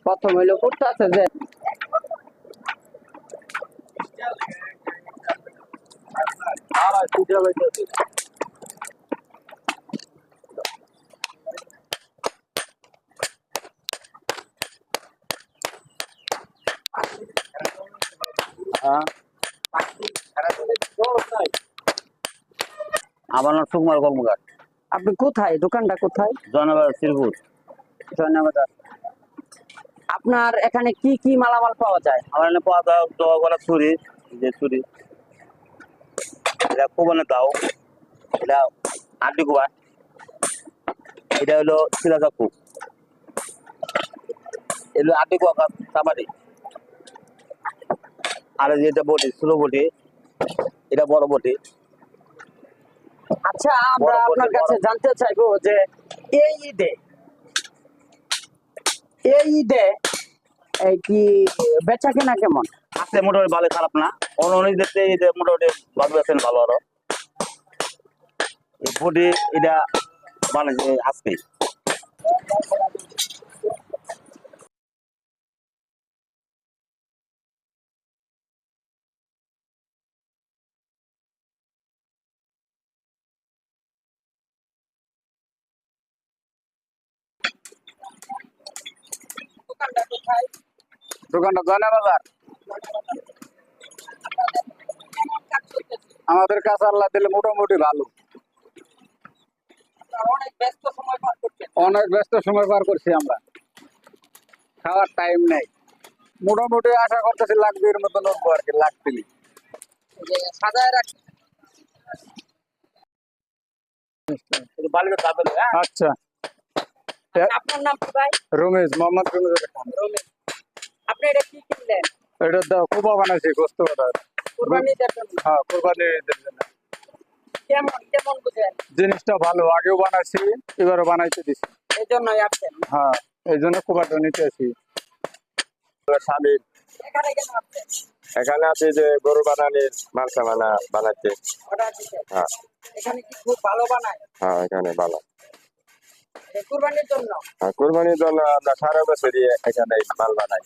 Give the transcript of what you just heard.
প্রথম হইলো করতে আছে যে আমার নাম সুকুমার কর্মকার। আপনি কোথায়, দোকানটা কোথায়? জয়নগর শ্রীপুর। ধন্যবাদ। আপনার এখানে কি কি মালামাল পাওয়া যায়? আমার এখানে পাওয়া যায় জবা করা ছুরি, যে ছুরি, এটা কোবানে দাও, এটা আড্ডি কোবা, এটা হলো শিলা চাকু, এগুলো আড্ডি কোয়া চাপাটি, আর যেটা বটি ছোট বটি, এটা বড় বটি। আচ্ছা, আমরা আপনার কাছে জানতে চাইবো যে এই ঈদে এই কি বেচা কেনা কেমন? আছে মোটামুটি ভালো, খারাপ না। অনেক দেখতে এটা মোটামুটি ভালো আছেন, ভালো আরো। এই বটি এটা বানাইছে আজকে। দোকানটা কোথায়? দোকানটা জয়নাবাজার। আমাদের কাছে আল্লাহ দিলে মোটামুটি ভালো। অনেক ব্যস্ত সময় পার করছেন। অনেক ব্যস্ত সময় পার করছি আমরা, খাওয়ার টাইম নেই। মোটামুটি আশা করতেছি লাখ দুইয়ের মতো উঠবো আর কি, লাখ তিন। যে সাজায় রাখছেন। আচ্ছা, আপনার নাম কি ভাই? রমেশ, মোহাম্মদ রমেশ খান। রমেশ। আপনি এটা কি কিনলেন? এটা কোপা বানাইছি গোস্ত বাটার। কুরবানি দেওয়ার জন্য? হ্যাঁ, কোরবানির জন্য। কেমন কেমন বুঝেন? জিনিসটা ভালো, আগেও বানাইছি, এবারও বানাইতে দিছি। এই জন্যই আসছেন। হ্যাঁ, এই জন্য কোপাটা নিতে আসি। এখানে কেন আসছেন? এখানে আছে যে গরু বানানির মাল সামানা বানাচ্ছে। অর্ডার দিচ্ছেন? হ্যাঁ এখানে কি খুব ভালো বানায়? হ্যাঁ, এখানে ভালো। কুরবানির জন্য? কোরবানির জন্য আমরা সারা বছরই এখানে মাল বানাই।